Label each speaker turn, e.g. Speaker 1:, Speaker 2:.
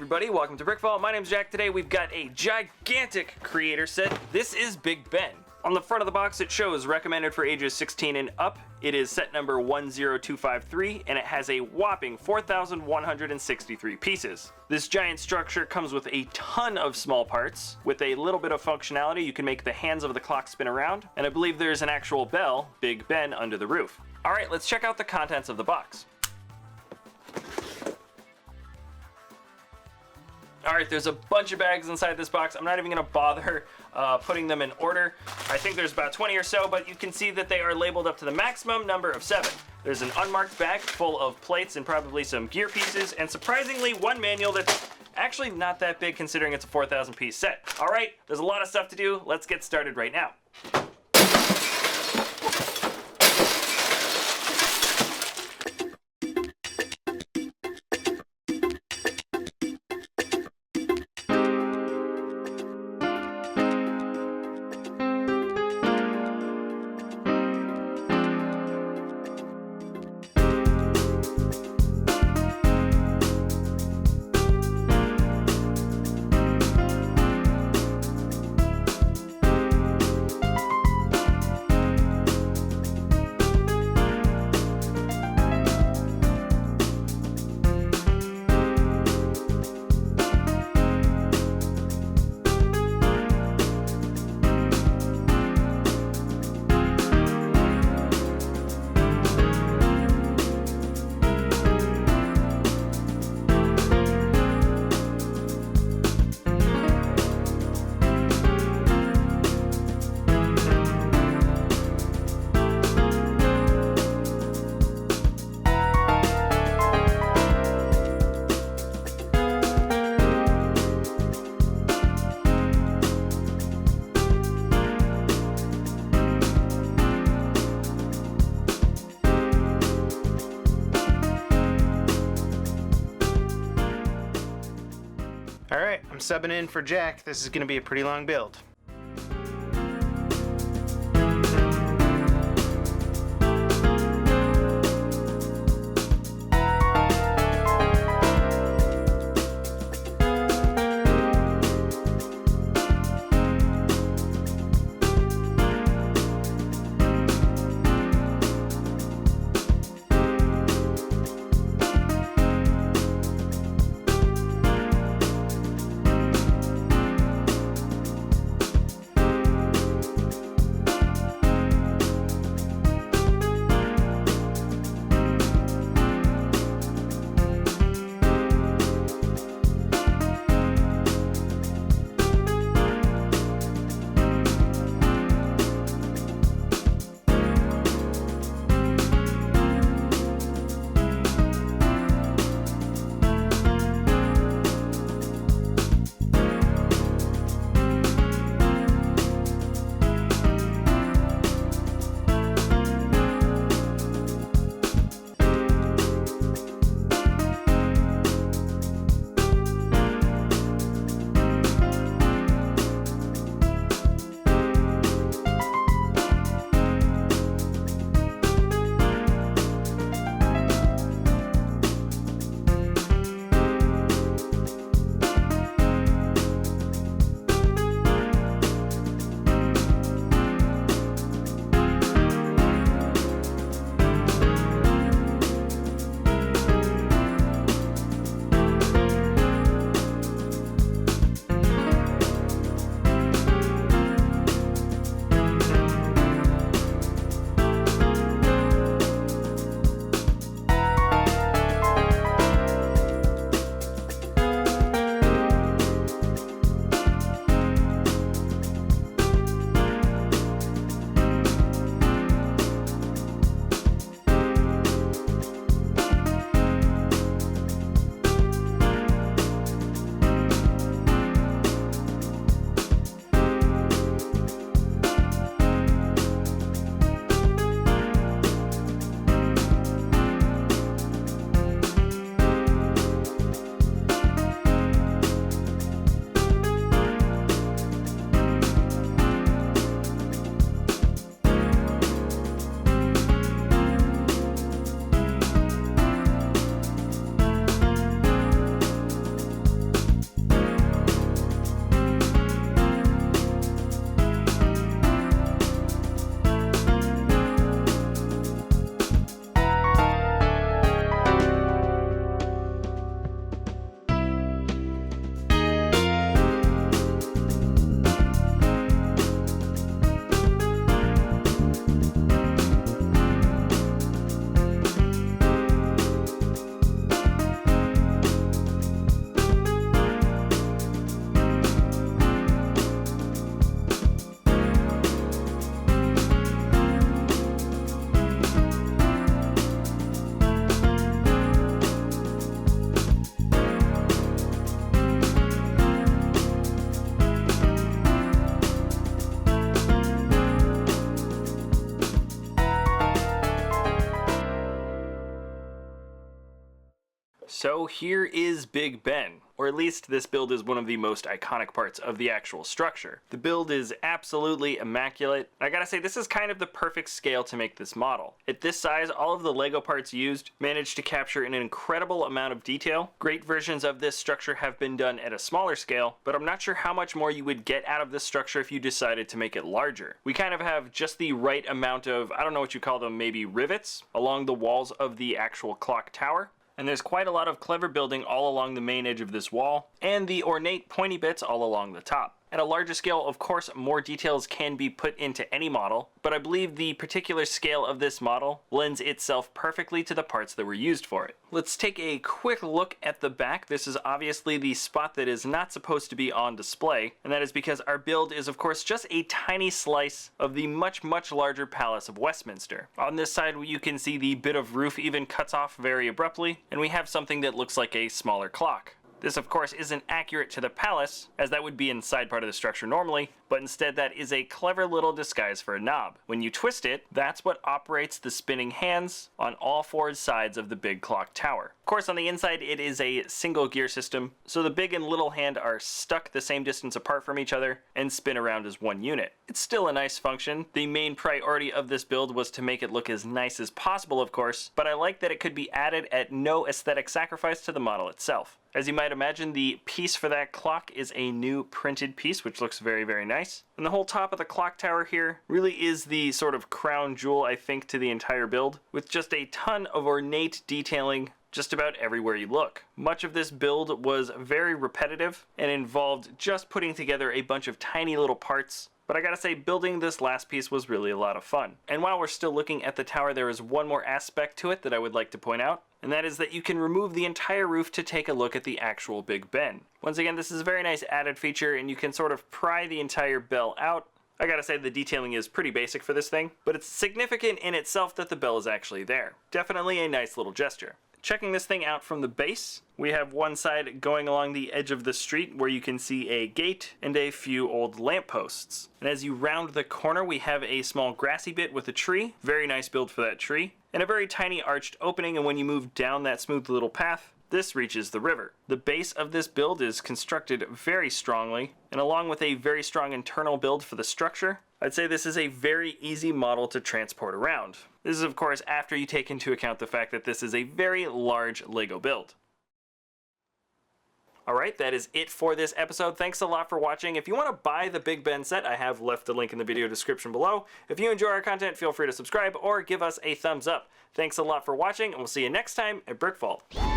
Speaker 1: everybody, welcome to BrickVault. My name's Jack. Today we've got a gigantic creator set. This is Big Ben. On the front of the box it shows recommended for ages 16 and up. It is set number 10253 and it has a whopping 4,163 pieces. This giant structure comes with a ton of small parts. With a little bit of functionality, you can make the hands of the clock spin around, and I believe there's an actual bell, Big Ben, under the roof. Alright, let's check out the contents of the box. Alright, there's a bunch of bags inside this box. I'm not even going to bother putting them in order. I think there's about 20 or so, but you can see that they are labeled up to the maximum number of 7. There's an unmarked bag full of plates and probably some gear pieces, and surprisingly one manual that's actually not that big considering it's a 4,000 piece set. Alright, there's a lot of stuff to do. Let's get started right now.
Speaker 2: Alright, I'm subbing in for Jack. This is going to be a pretty long build.
Speaker 1: So here is Big Ben, or at least this build is one of the most iconic parts of the actual structure. The build is absolutely immaculate. I gotta say, this is kind of the perfect scale to make this model. At this size, all of the Lego parts used managed to capture an incredible amount of detail. Great versions of this structure have been done at a smaller scale, but I'm not sure how much more you would get out of this structure if you decided to make it larger. We kind of have just the right amount of, I don't know what you call them, maybe rivets along the walls of the actual clock tower. And there's quite a lot of clever building all along the main edge of this wall, and the ornate pointy bits all along the top. At a larger scale, of course, more details can be put into any model, but I believe the particular scale of this model lends itself perfectly to the parts that were used for it. Let's take a quick look at the back. This is obviously the spot that is not supposed to be on display, and that is because our build is, of course, just a tiny slice of the much larger Palace of Westminster. On this side, you can see the bit of roof even cuts off very abruptly, and we have something that looks like a smaller clock. This, of course, isn't accurate to the palace, as that would be inside part of the structure normally, but instead that is a clever little disguise for a knob. When you twist it, that's what operates the spinning hands on all four sides of the big clock tower. Of course, on the inside it is a single gear system, so the big and little hand are stuck the same distance apart from each other and spin around as one unit. It's still a nice function. The main priority of this build was to make it look as nice as possible, of course, but I like that it could be added at no aesthetic sacrifice to the model itself. As you might imagine, the piece for that clock is a new printed piece, which looks very nice. And the whole top of the clock tower here really is the sort of crown jewel, I think, to the entire build, with just a ton of ornate detailing just about everywhere you look. Much of this build was very repetitive and involved just putting together a bunch of tiny little parts. But I gotta say, building this last piece was really a lot of fun. And while we're still looking at the tower, there is one more aspect to it that I would like to point out, and that is that you can remove the entire roof to take a look at the actual Big Ben. Once again, this is a very nice added feature, and you can sort of pry the entire bell out. I gotta say, the detailing is pretty basic for this thing, but it's significant in itself that the bell is actually there. Definitely a nice little gesture. Checking this thing out from the base, we have one side going along the edge of the street where you can see a gate and a few old lampposts. And as you round the corner, we have a small grassy bit with a tree. Very nice build for that tree. And a very tiny arched opening, and when you move down that smooth little path, this reaches the river. The base of this build is constructed very strongly, and along with a very strong internal build for the structure, I'd say this is a very easy model to transport around. This is, of course, after you take into account the fact that this is a very large Lego build. Alright, that is it for this episode. Thanks a lot for watching. If you want to buy the Big Ben set, I have left a link in the video description below. If you enjoy our content, feel free to subscribe or give us a thumbs up. Thanks a lot for watching, and we'll see you next time at BrickVault.